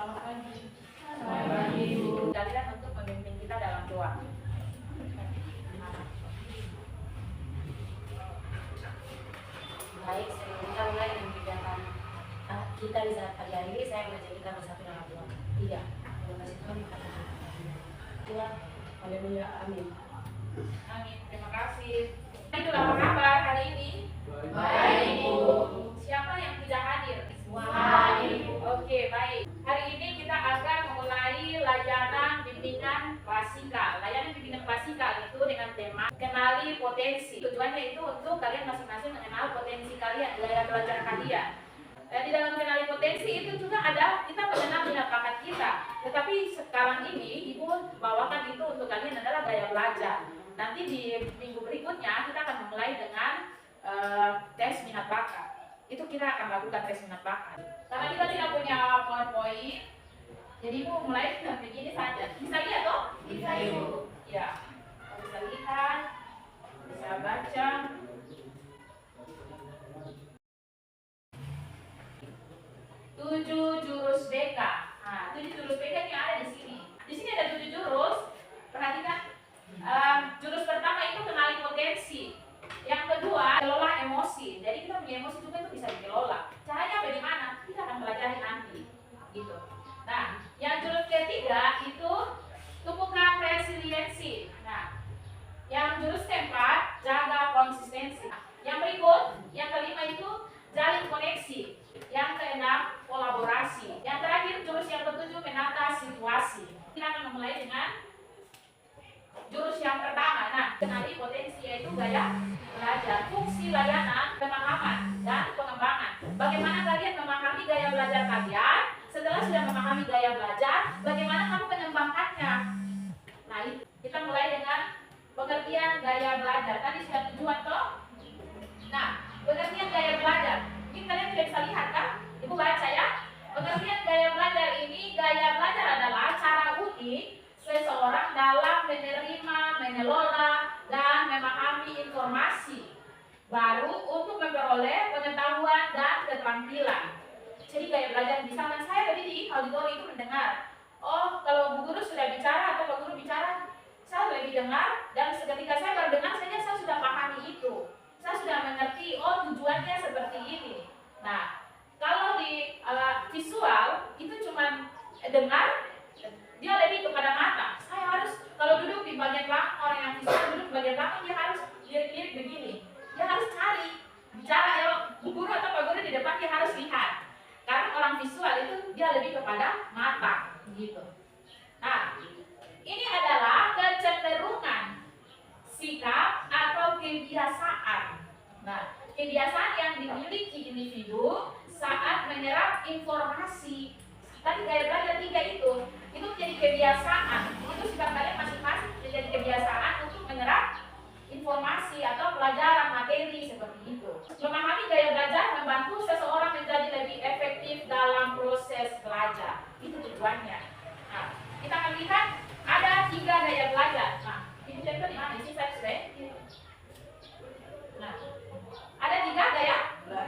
Selamat pagi. Selamat pagi, Ibu. Kalian untuk memimpin kita dalam doa. Baik, sebelum kita mulai dengan kegiatan kita di saat pagi hari ini, saya mengajak kita bersatu dalam doa. 3. Terima kasih Tuhan, kata Tuhan. Haleluya, amin. Amin. Terima kasih. Itu apa kabar hari ini? Baik, Ibu. Siapa yang tidak hadir? Semua Ibu. Oke, baik. Hari ini kita akan memulai layanan bimbingan Pasika. Layanan bimbingan Pasika itu dengan tema kenali potensi. Tujuannya itu untuk kalian masing-masing mengenal potensi kalian, gaya belajar kalian. Di dalam mengenali potensi itu juga ada kita mengenal minat bakat kita. Tetapi sekarang ini Ibu bawakan itu untuk kalian adalah gaya belajar. Nanti di minggu berikutnya kita akan memulai dengan tes minat bakat. Itu kita akan lakukan tes minat bakat. Karena kita tidak punya PowerPoint, jadi Ibu mulai dengan begini saja. Bisa lihat toh? Bisa, Ibu. Ya, bisa lihat, bisa baca. 7 jurus BK. Nah, 7 jurus BK ini ada di sini. Di sini ada 7 jurus. Perhatikan. Jurus pertama itu kenali potensi. Yang kedua, kelola emosi. Jadi kita punya emosi juga itu bisa dikelola. Caranya bagaimana? Kita akan pelajari nanti. Gitu. Nah, yang jurus ketiga itu tumbuhkan resiliensi. Nah, yang jurus keempat jaga konsistensi. Yang berikut, yang kelima itu jalin koneksi. Yang keenam kolaborasi. Yang terakhir jurus yang ketujuh menata situasi. Kita akan memulai dengan jurus yang pertama. Nah, kenali potensi yaitu gaya belajar, fungsi layanan, pemahaman dan pengembangan. Bagaimana kalian memahami gaya belajar kalian? Setelah sudah memahami gaya belajar, bagaimana kamu mengembangkannya? Nah, kita mulai dengan pengertian gaya belajar. Tadi sudah tujuan toh? Nah, pengertian gaya belajar. Mungkin kalian tidak bisa lihat kan? Ibu baca ya. Pengertian gaya belajar ini, gaya belajar adalah cara unik seseorang dalam menerima, mengelola, dan memahami informasi baru untuk memperoleh pengetahuan dan keterampilan. Jadi gaya belajar, misalkan saya tadi di auditori itu mendengar, oh kalau Bu Guru sudah bicara atau Pak Guru bicara, saya lebih dengar, dan ketika saya baru dengar saja saya sudah pahami itu. Saya sudah mengerti, oh tujuannya seperti ini. Nah, kalau di visual itu cuma dengar, dia lebih kepada mata. Saya harus, kalau duduk di bagian belakang, orang yang visual duduk di bagian belakang, dia harus lirik-lirik begini. Dia harus cari, bicara ya Bu Guru atau Pak Guru di depan, dia harus lihat. Karena orang visual itu dia lebih kepada mata, gitu. Nah, ini adalah kecenderungan, sikap atau kebiasaan. Nah, kebiasaan yang dimiliki individu saat menyerap informasi. Tadi gaya belajar 3 itu menjadi kebiasaan. Itu sikap kalian masing-masing menjadi kebiasaan untuk menyerap informasi atau pelajaran materi seperti itu. Memahami gaya belajar membantu seseorang menjadi lebih efektif dalam proses belajar. Itu tujuannya. Nah, kita akan lihat ada 3 gaya belajar. Nah, ini contoh di mana? Ini saya sudah. Nah, ada 3 gaya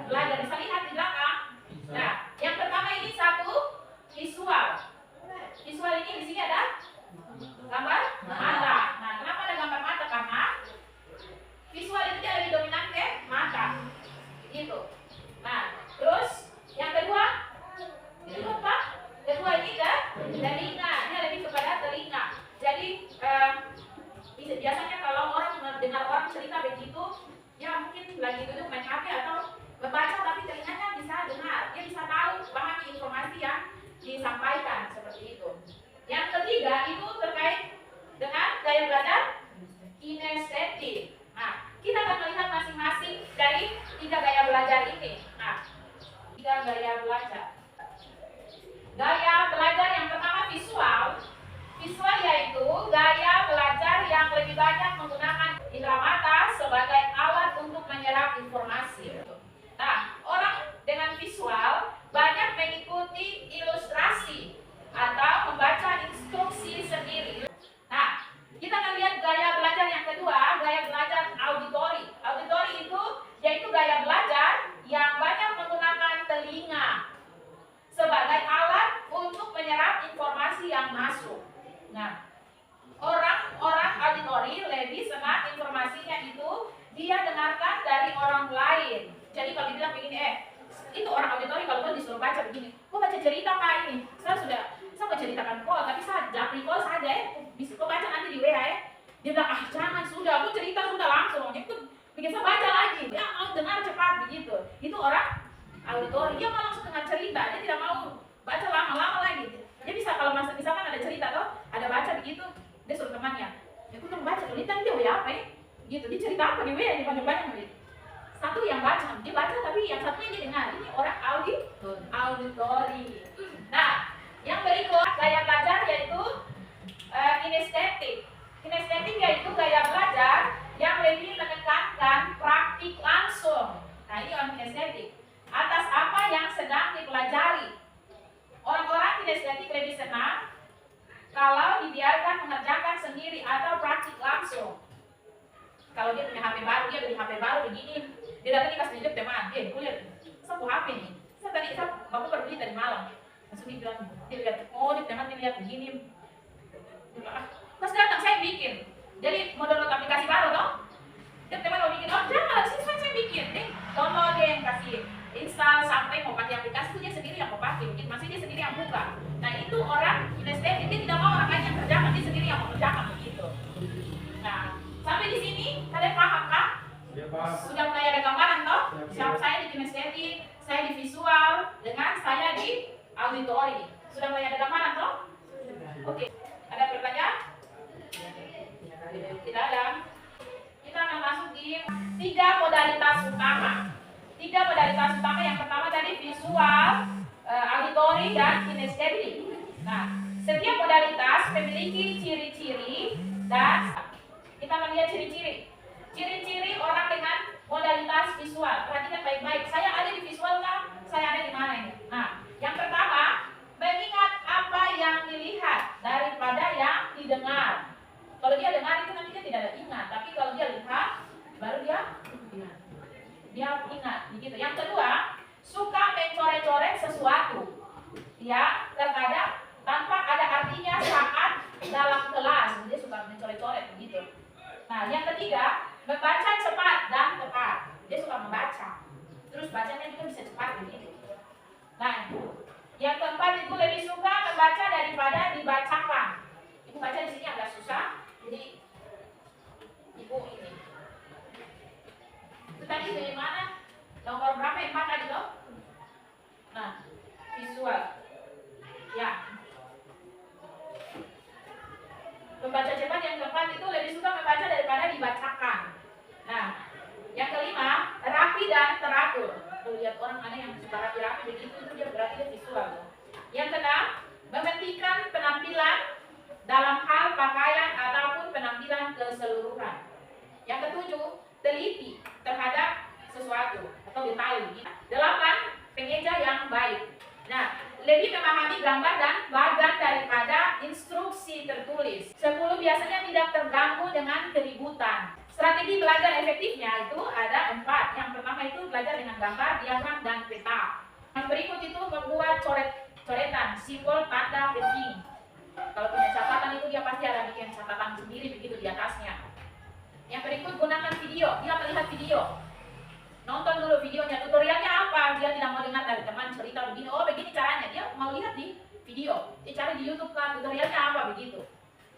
belajar. Bisa lihat di belakang. Nah, yang pertama ini satu visual. Visual ini di sini ada gambar mata. Nah, kenapa ada gambar mata? Karena visual itu dia lebih dominan ke mata. Gitu. Nah, terus yang kedua itu apa? Kedua ini ke telinga. Dia lebih kepada telinga. Jadi biasanya kalau orang mendengar orang cerita begitu, ya mungkin lagi duduk main HP atau membaca, tapi telinganya bisa dengar. Dia bisa tahu, pahami informasi yang disampaikan seperti itu. Yang ketiga itu terkait dengan gaya belajar kinestetik. Nah, kita akan melihat masing-masing dari 3 gaya belajar ini. Nah, 3 gaya belajar. Gaya belajar yang pertama visual. Visual yaitu gaya belajar yang lebih banyak menggunakan indera mata sebagai alat untuk menyerap informasi. Nah, orang dengan visual banyak mengikuti ilustrasi atau membaca instruksi sendiri. Nah, kita akan lihat gaya belajar yang kedua, gaya belajar auditori. Auditori itu yaitu gaya belajar yang banyak menggunakan telinga sebagai alat untuk menyerap Gitu. Dia cerita apa di WA, di banyak-banyak. Satu yang baca, dia baca tapi yang satunya dia dengar. Ini orang auditori. Nah, yang berikut gaya belajar yaitu kinestetik. Kinestetik yaitu gaya belajar yang lebih menekankan praktik langsung. Nah, ini orang kinestetik. Atas apa yang sedang dipelajari. Orang-orang kinestetik lebih senang kalau dibiarkan mengerjakan sendiri atau praktik langsung. Kalau dia punya HP baru, dia beli HP baru begini, dia datang dikasih tunjuk teman, kuliah, satu HP nih. Saya bapak baru beli tadi malam, langsung dia bilang, dia lihat, oh di teman dia lihat begini. Pas datang saya bikin, jadi mau download aplikasi baru toh, dia teman mau bikin, oh jangan, sini saya bikin, download dia yang kasih install sampai mau pakai aplikasi itu dia sendiri yang mau pakai, mungkin masih dia sendiri yang buka. Nah itu orang kinestetik, dia tidak mau orang lain yang kerjakan, dia sendiri yang mau kerjakan begitu. Nah sampai di sini kalian paham kah? Ya, Pak. Sudah mulai ada gambaran toh? Siapa saya di kinestetik, saya di visual, dengan saya di auditori. Sudah mulai ada gambaran toh? Oke. Ada pertanyaan? Tidak ada. Kita akan masuk di 3 modalitas utama. 3 modalitas utama, yang pertama tadi visual, auditori, dan kinestetik. Nah, setiap modalitas memiliki ciri-ciri dan kita melihat ciri-ciri. Ciri-ciri orang dengan modalitas visual. Perhatikan baik-baik. Saya ada di visual kah? Saya ada di mana ini? Nah, yang pertama, mengingat apa yang dilihat daripada yang didengar. Kalau dia dengar itu nanti dia tidak ingat, tapi kalau dia lihat baru dia ingat. Dia ingat, begitu. Yang kedua, suka mencoret-coret sesuatu. Ya, terkadang tanpa ada artinya saat dalam kelas. Dia suka mencoret-coret begitu. Nah, yang ketiga, membaca cepat dan tepat. Dia suka membaca. Terus bacanya juga bisa cepat begitu. Nah, yang keempat itu lebih suka membaca daripada dibacakan. Ibu baca di sini agak susah, jadi ibu ini. Itu tadi dari mana? Nomor berapa? 4 tadi loh. Nah, visual. Ya. Membaca cepat yang keempat itu lebih suka membaca daripada dibacakan. Nah, yang kelima, rapi dan teratur. Kalau lihat orang ada yang suka rapi-rapi begitu, itu dia berarti dia visual. Yang keenam, mementingkan penampilan dalam hal pakaian ataupun penampilan keseluruhan. Yang ketujuh, teliti terhadap sesuatu atau detail. 8, pengeja yang baik. Nah, lebih memahami gambar dan bagan daripada instruksi tertulis. 10, biasanya tidak terganggu dengan keributan. Strategi belajar efektifnya itu ada 4. Yang pertama itu belajar dengan gambar, diagram, dan peta. Yang berikut itu membuat coretan, simbol, tanda penting. Kalau punya catatan itu dia pasti ada bikin catatan sendiri begitu di atasnya. Yang berikut gunakan video, dia melihat video. Nonton dulu videonya, tutorialnya apa, dia tidak mau dengar dari teman cerita begini, oh begini caranya, dia mau lihat di video, dia cari di YouTube kan, tutorialnya apa begitu.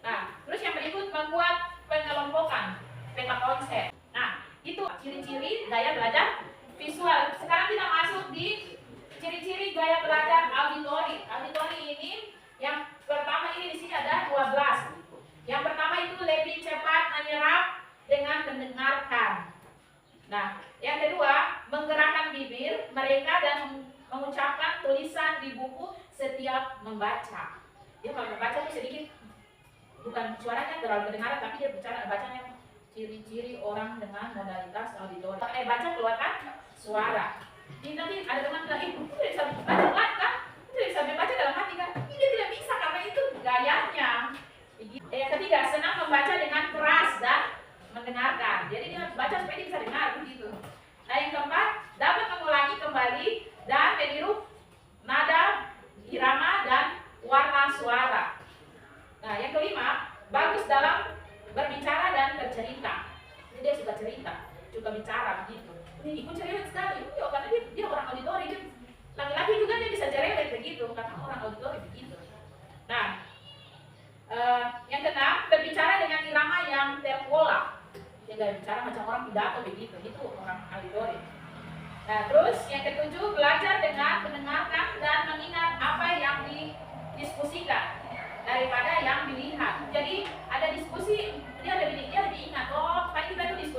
Nah, terus yang berikut membuat pengelompokan, peta konsep. Nah, itu ciri-ciri gaya belajar visual. Sekarang kita masuk di ciri-ciri gaya belajar auditori. Auditori ini, yang pertama ini di sini ada 12. Yang pertama itu lebih cepat menyerap dengan mendengarkan. Nah, yang kedua, menggerakkan bibir mereka dan mengucapkan tulisan di buku setiap membaca. Dia kalau membaca itu sedikit, bukan suaranya terlalu kedengaran, tapi dia bacanya ciri-ciri orang dengan modalitas auditori. Baca keluarkan suara. Jadi nanti ada teman bilang, itu bisa baca pelan kan? Itu bisa membaca dalam hati kan? Ini dia tidak bisa karena itu gayanya. Yang ketiga, senang membaca dengan keras dan mendengarkan. Jadi dia baca supaya dia bisa dengar begitu. Nah, yang keempat, dapat mengulangi kembali dan meniru nada, irama, dan warna suara. Nah, yang kelima, bagus dalam berbicara dan bercerita. Jadi dia suka cerita, suka bicara begitu. Ini ikut cerewet sekali, karena dia orang auditori. Laki-laki juga dia bisa cerewet begitu, karena orang auditori begitu. Nah, yang keenam, berbicara dengan irama yang terpola. Dia gak bicara macam orang pidato begitu, itu orang auditori. Nah, terus yang ketujuh, belajar dengan mendengarkan dan mengingat apa yang didiskusikan daripada yang dilihat. Jadi ada diskusi, dia lebih ingat, oh tadi kita itu diskusi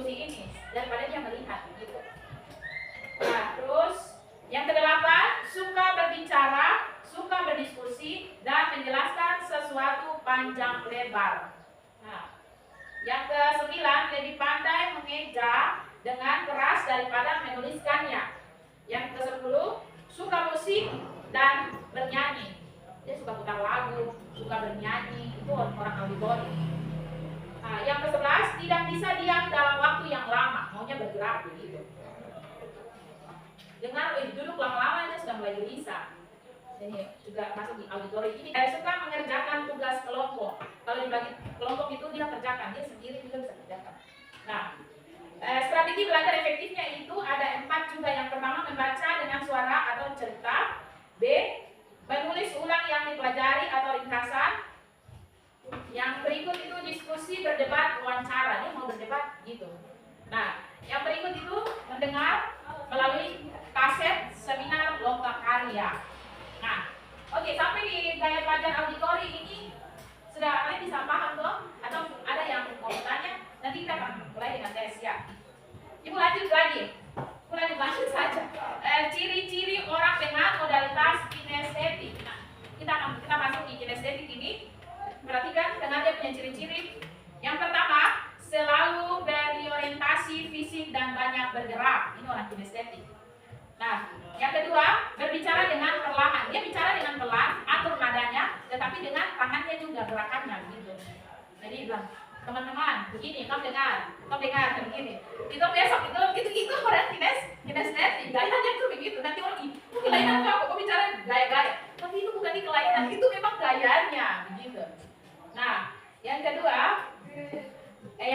panjang lebar. Nah, yang ke-9, lebih pandai mengeja dengan keras daripada menuliskannya. Yang ke-10, suka musik dan bernyanyi. Dia suka putar lagu, suka bernyanyi, itu orang auditori. Nah, yang ke-11, tidak bisa diam dalam waktu yang lama, maunya bergerak begitu. Dengar, duduk lama-lama dia sudah mulai gelisah. Ini juga masuk di auditori. Ini suka mengerjakan tugas kelompok. Kalau dibagi kelompok itu dia kerjakan, dia sendiri juga bisa kerjakan. Nah, strategi belajar efektifnya itu ada 4 juga. Yang pertama, membaca dengan suara atau cerita. B, menulis ulang yang dipelajari atau ringkasan. Yang berikut itu diskusi, berdebat, wawancara. Dia mau berdebat gitu. Nah, yang berikut itu mendengar melalui kaset, seminar, lomba karya. Nah, oke, sampai di gaya belajar auditori ini sudah kalian bisa paham toh? Atau ada yang mau bertanya? Nanti kita akan mulai dengan tes ya. Ibu lanjut lagi. Ibu lanjut saja. Ciri-ciri orang dengan modalitas kinestetik. Nah, kita masuk di kinestetik ini. Perhatikan dengan dia punya ciri-ciri. Yang pertama, selalu berorientasi fisik dan banyak bergerak. Ini orang kinestetik. Nah, yang kedua, berbicara dengan perlahan. Dia bicara dengan pelan, atur nadanya, tetapi dengan tangannya juga gerakannya begitu. Jadi bilang, teman-teman, begini, kamu dengar, begini. Itu besok itu orang kinestetik, gayanya itu begitu. Nanti orang itu kelainan kamu bicara gaya-gaya. Tapi itu bukan di kelainan, itu memang gayanya begitu. Nah, yang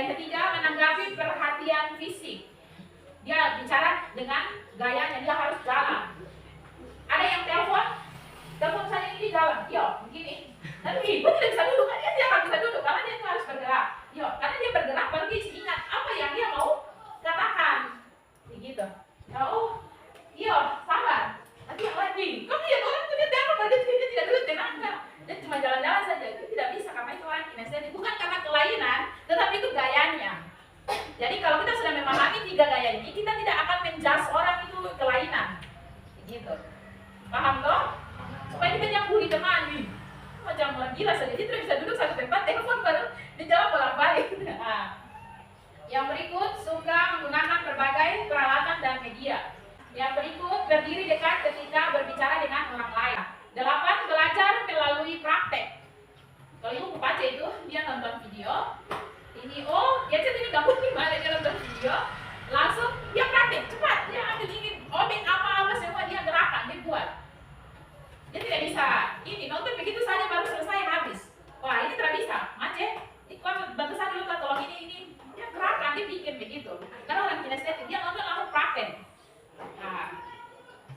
ketiga, menanggapi perhatian fisik. Dia bicara dengan gayanya, dia harus jalan. Ada yang telepon saya ini jalan, yo begini. Tapi ibu tidak bisa duduk, dia harus bisa duduk karena dia harus bergerak. Yo, karena dia bergerak baru dia ingat apa yang dia mau katakan, begitu. Oh, yo sabar. Nanti yang lagi, kamu lihat orang itu dia telepon, dia tidak duduk tenang. Dia cuma jalan-jalan saja, itu tidak bisa karena itu orang kinestetik. Bukan karena kelainan, tetapi itu gayanya. Jadi kalau kita sudah memahami 3 gaya ini, kita tidak akan menjudge orang itu kelainan. Begitu. Paham toh? Supaya kita jangan bully teman nih. Macam orang gila saja, dia tidak bisa duduk satu tempat, telepon baru dijawab bolak-balik. Nah, yang berikut, suka menggunakan berbagai peralatan dan media. Yang berikut, berdiri dekat ketika berbicara dengan orang lain. 8, belajar melalui praktek. Kalau ibu baca itu, dia nonton video. Ini, oh, gadget ini gabung gimana dia nonton video. Langsung, dia praktek, cepat. Dia ambil ini, obeng apa-apa semua dia gerakan, dia buat. Dia tidak bisa, ini nonton begitu saja baru selesai habis. Wah, ini tidak bisa, macet. Bantu saya dulu, tolong ini. Dia gerakan, dia bikin begitu. Karena orang kinestetik, dia nonton langsung praktek. Nah,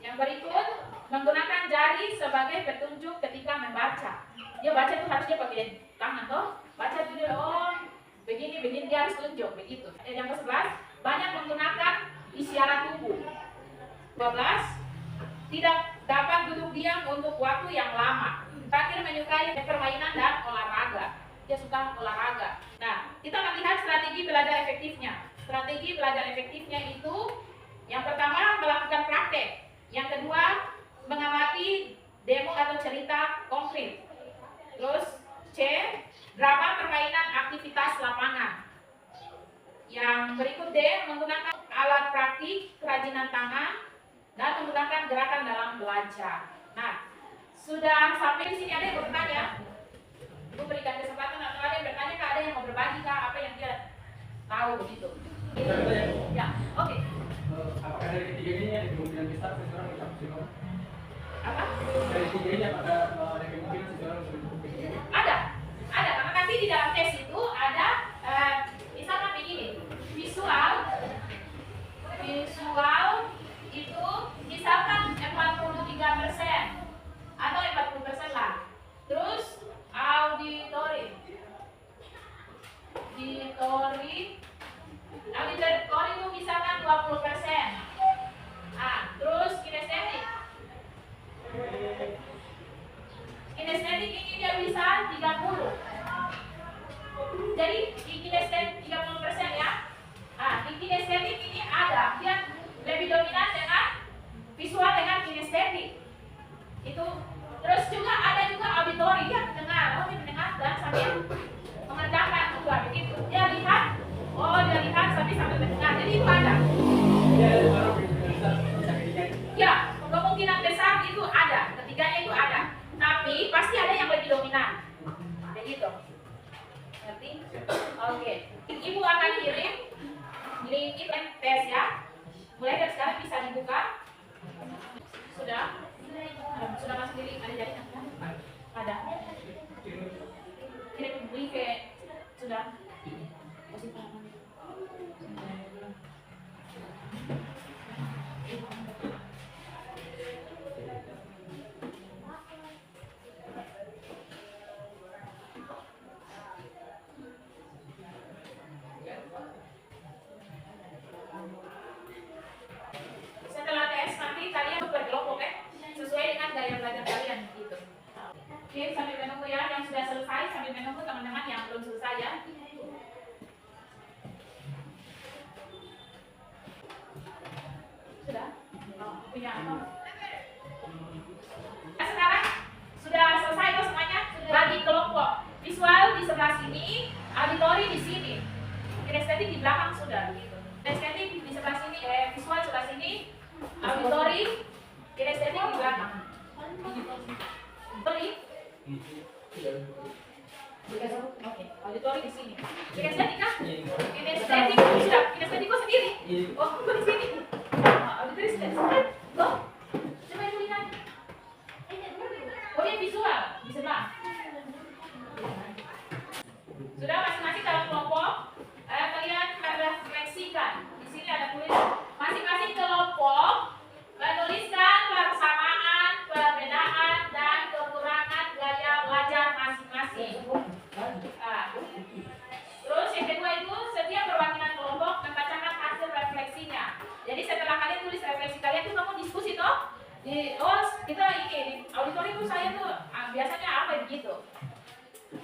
yang berikut, menggunakan jari sebagai petunjuk ketika membaca. Dia baca itu harus dia pakai tangan toh. Baca itu dia, oh begini dia harus tunjuk begitu. Yang ke-11, banyak menggunakan isyarat tubuh. 12, tidak dapat duduk diam untuk waktu yang lama. Terakhir, menyukai permainan dan olahraga. Dia suka olahraga. Nah, kita akan lihat strategi belajar efektifnya. Strategi belajar efektifnya itu yang pertama, melakukan praktek. Yang kedua, mengamati demo atau cerita konkret. Terus C, drama permainan aktivitas lapangan. Yang berikut D, menggunakan alat praktik, kerajinan tangan, dan menggunakan gerakan dalam belajar. Nah, sudah sampai di sini ada yang bertanya? Ibu berikan kesempatan atau ada yang bertanya kah? Ada yang mau berbagi kah? Apa yang dia tahu begitu? Ya, oke. Apakah dari ketiga ini ada kemungkinan besar seseorang bisa psikolog? Apa? Dari tiga ini apakah ada kemungkinan seseorang bisa psikolog? Ada, karena nanti di dalam tes itu ada misalkan begini, visual itu misalkan 43% atau 40% lah. Terus auditori itu misalkan 20%. Terus kinestetik ini dia bisa 30. Jadi di kinestetik 30% ya. Di kinestetik ini ada dia lebih dominan dengan visual dengan kinestetik. Itu terus juga ada juga auditori, dia mendengar, mendengar dan sambil itu ada. Jadi ada orang pimpinan besar bisa ketiga. Ya, kemungkinan besar itu ada, ketiganya itu ada. Tapi pasti ada yang lebih dominan. Begitu. Ngerti? Oke. Ibu akan kirim link tes ya. Mulai dari sekarang bisa dibuka. Sudah? Sudah masuk diri ada jaringan kan? Ada. Kirim link ke sudah. Kasih paham. Setelah tes nanti kalian berkelompok sesuai dengan gaya belajar kalian gitu. Oke, sambil menunggu ya yang sudah selesai, sambil menunggu teman-teman yang belum selesai ya. Sudah? Oh, punya apa? Nah, sekarang sudah selesai tuh semuanya? Bagi kelompok. Visual di sebelah sini, auditori di sini. Kinestetik di belakang sudah gitu. Kinestetik di sebelah sini, visual sebelah sini, auditori, kinestetik di belakang. Auditori? Oke, auditori di sini. Kinestetik kan? Kinestetik sudah, kinestetik kok sendiri? Oh, kok di sini? Auditori sudah di sini. Loh, coba ibu lihat. Oh, ini visual di sebelah. Sudah masing-masing dalam kelompok, kalian refleksikan. Di sini ada tulis masing-masing kelompok menuliskan persamaan, perbedaan, dan kekurangan gaya belajar masing-masing. Terus yang kedua itu setiap perwakilan kelompok membacakan hasil refleksinya. Jadi setelah kalian tulis refleksi kalian tuh kamu diskusi toh. Oh kita ini auditori itu saya tuh biasanya apa begitu.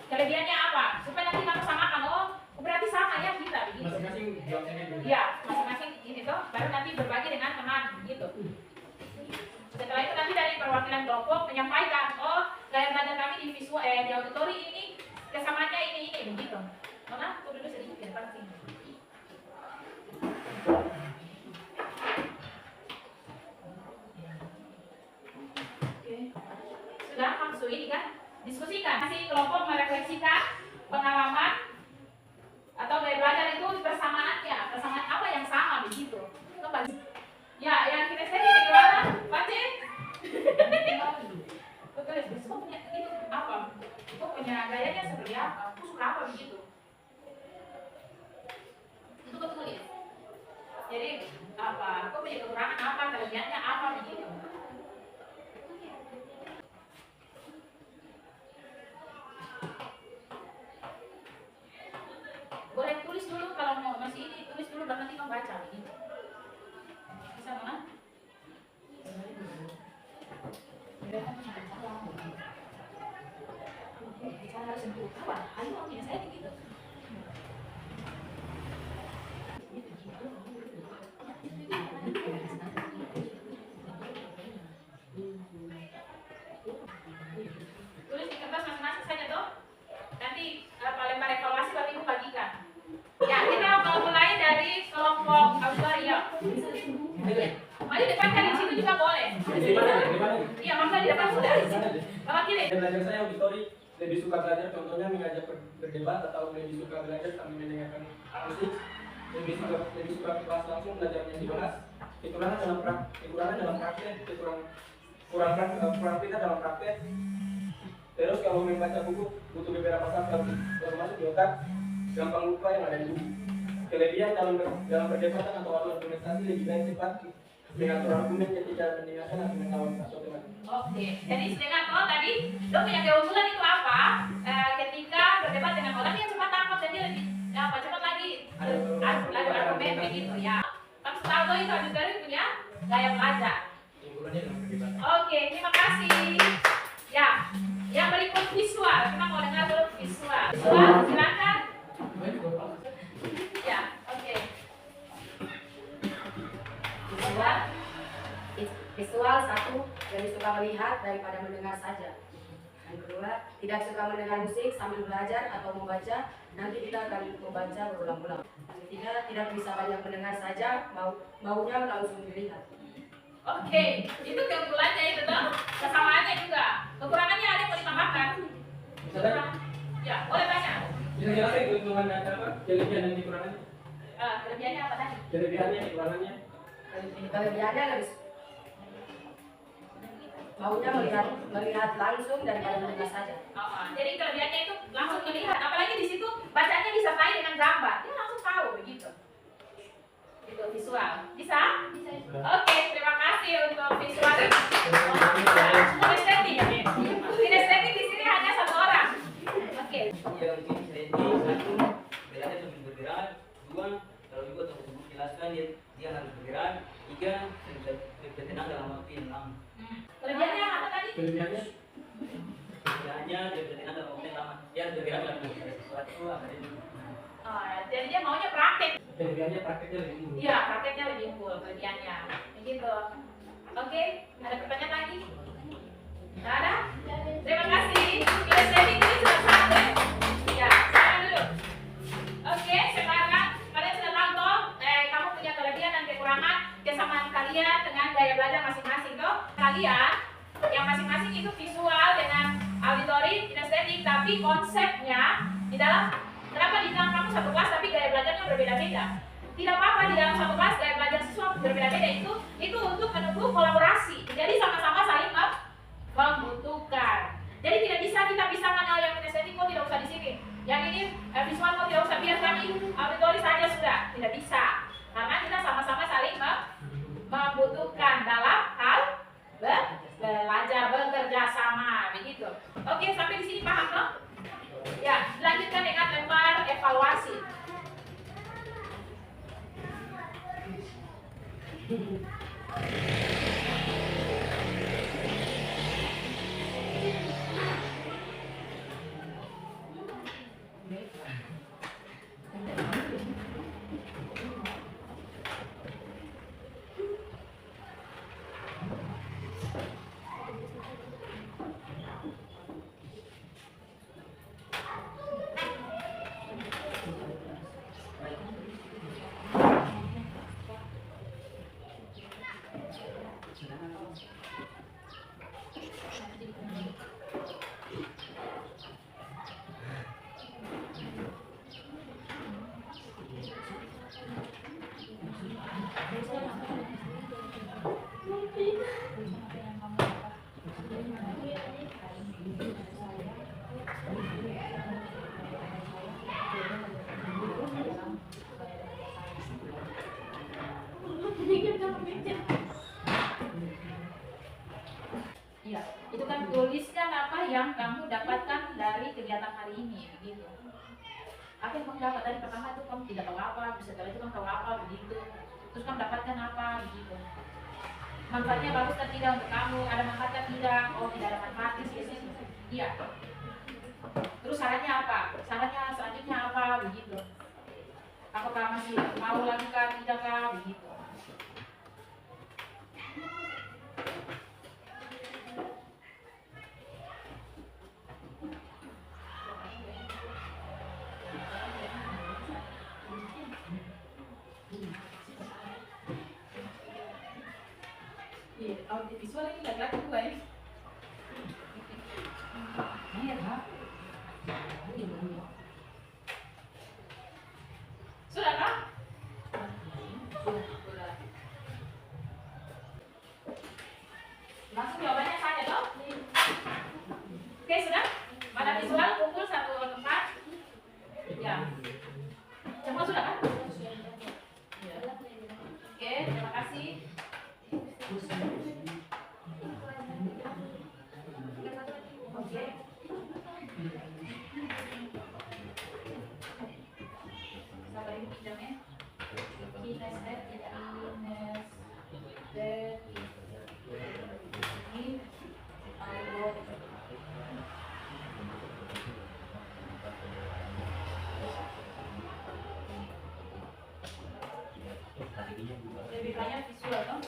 Kelebihannya apa? Supaya nanti kamu samakan, oh berarti sama ya kita begitu. Masing-masing jawabnya gitu. Iya, masing-masing ini tuh baru nanti berbagi dengan teman gitu. Setelah itu nanti dari perwakilan kelompok menyampaikan, oh gaya belajar kami di visual di auditori ini kesamaannya ini begitu. Mana? Aku dulu sedikit di depan sini. Oke. Sudah langsung ini kan? Diskusikan. Masih kelompok merefleksikan pengalaman atau gaya belajar itu persamaannya, persamaan apa yang sama begitu. Kembali. Ya, yang kinestetik gimana? Baca. Betul, kok punya itu apa? Kok punya gayanya seperti apa? Aku suka apa begitu? Itu betul ya. Jadi apa? Kok punya kekurangan apa? Kelebihannya apa begitu? Boleh tulis dulu kalau mau masih ini tulis dulu baru nanti kamu baca gitu. Bisa mana? Bicara harus sentuh apa? Ayo ini saya gitu. Tulis di kertas masing-masing saja toh. Nanti lempar evaluasi baru ibu bagikan. Ya, kita mau mulai dari kelompok auditori ya. Mari depan kan di situ juga boleh. Di mana? Di mana? Iya, maka di depan sudah. Bapak kiri. Belajar saya auditori lebih suka belajar contohnya mengajak berdebat atau lebih suka belajar sambil mendengarkan musik, lebih suka kelas langsung belajarnya dibahas. Kekurangan dalam praktek, kurang pintar dalam praktek. Terus kalau membaca buku butuh beberapa saat baru masuk di otak, gampang lupa yang ada di buku. Kelebihan dalam perdebatan atau argumentasi lebih baik cepat mengatur argumen ketika mendengarkan argumen lawan atau teman. Oke, jadi setengah tahun tadi lo punya keunggulan itu apa? Ketika berdebat dengan orang yang cepat tangkap jadi lebih cepat lagi ada argumen begitu ya. Kamu tahu itu auditori punya gaya belajar. Keunggulannya dalam perdebatan. Oke, terima kasih. Ya, yang berikut visual. Kita mau dengar dulu visual. Visual, silakan. Ya, oke. Visual satu, lebih suka melihat daripada mendengar saja. Yang kedua, tidak suka mendengar musik sambil belajar atau membaca, nanti kita akan membaca berulang-ulang. Yang ketiga, tidak bisa banyak mendengar saja, maunya langsung dilihat. Oke, itu keunggulannya itu toh, kesamaannya juga. Kekurangannya ada yang mau ditambahkan? Misalnya, Ya, boleh tanya. kira-kira sih keuntungan ada apa? Kelebihan dan kekurangannya? Kelebihannya apa tadi? Kelebihannya, kekurangannya? Kelebihannya lebih maunya melihat langsung daripada mendengar saja. Jadi kelebihannya itu langsung melihat, apalagi di situ bacanya disertai dengan gambar, dia langsung tahu begitu. Itu visual. Bisa? Oke, terima kasih untuk visual. Kinestetik. Kinestetik di sini hanya satu orang. Oke. Yang di sini satu, belajar sambil bergerak. Dua, kalau juga teman-teman jelaskan dia harus bergerak. Tiga, bisa tenang dalam waktu yang lama. Kelebihannya apa tadi? Kelebihannya? Kelebihannya dia bisa tenang dalam waktu yang lama. Dia harus bergerak dalam sesuatu apa ini. Jadi dia maunya praktek. Kelebihannya prakteknya lebih tinggi. Iya, prakteknya lebih unggul kelebihannya. Begitu. Oke, ada pertanyaan lagi? Tidak ada? Terima kasih. Kinestetik ini sudah sampai. Ya, sekarang dulu. Oke, sekarang kalian sudah tahu toh, kamu punya kelebihan dan kekurangan, kesamaan kalian dengan gaya belajar masing-masing toh. Kalian yang masing-masing itu visual dengan auditory, kinestetik, tapi konsepnya di dalam, kenapa di dalam kamu satu kelas tapi gaya belajarnya berbeda-beda? Tidak apa-apa di dalam satu kelas gaya belajar siswa berbeda-beda, itu untuk menumbuh kolaborasi. Jadi sama-sama saling membutuhkan. Jadi tidak bisa kita pisahkan yang kinestetik kok tidak usah di sini. Yang ini visual kok tidak usah, biar kami auditory saja sudah. Tidak bisa. Karena kita sama-sama saling membutuhkan dalam hal belajar bekerja sama begitu. Oke, sampai di sini paham toh? Ya, lanjutkan dengan lembar evaluasi. Iya, itu kan tuliskan apa yang kamu dapatkan dari kegiatan hari ini, begitu. Apa yang kamu dapat tadi? Pertama itu kamu tidak tahu apa, setelah itu kamu tahu apa, begitu. Terus kamu dapatkan apa, begitu. Manfaatnya bagus atau tidak untuk kamu? Ada manfaatnya tidak? Oh, tidak ada manfaatnya sih. Iya. Terus sarannya apa? Sarannya selanjutnya apa, begitu. Apakah masih mau lakukan tidakkah, begitu. Audiovisual ini laki-laki gue ya. Sudah kah? Sudah. Langsung jawabannya saja toh? Oke, sudah? Mana visual kumpul satu tempat? Ya. Semua sudah kan? Ya. Oke, terima kasih. Oke. Sabar ini pinjamnya. Kinestetik. Lebih banyak visual toh?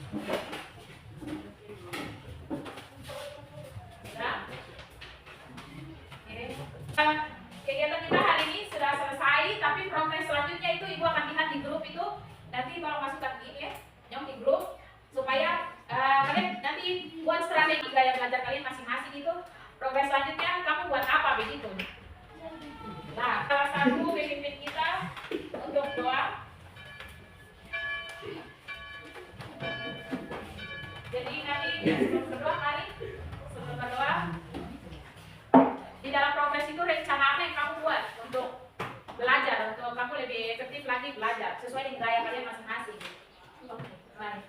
Ya. Oke. Kegiatan kita hari ini sudah selesai, tapi progres selanjutnya itu ibu akan lihat di grup itu. Nanti kalau masukkan ini ya, nyong di grup supaya kalian nanti buat strategi gaya belajar kalian masing-masing itu. Progres selanjutnya kamu buat apa begitu. Nah, salah satu pemimpin kita untuk doa. Jadi nanti sebelum berdoa, mari sebelum berdoa, di dalam progres itu rencana apa yang kamu buat untuk belajar, untuk kamu lebih efektif lagi belajar sesuai dengan gaya kalian masing-masing. Mari.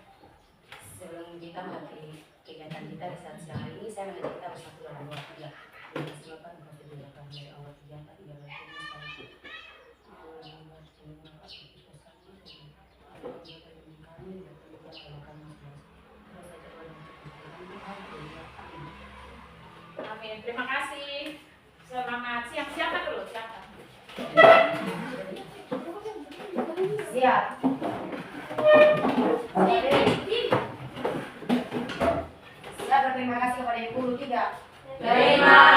Sebelum kita mulai kegiatan kita di saat siang hari ini, saya mengajak kita bersatu dalam doa tiga. Silakan mempersilakan dari awal kegiatan hingga Amin. Terima kasih. Selamat siang. Siapa dulu? Siapa? siap. Saya berterima kasih kepada Ibu Guru 3. Terima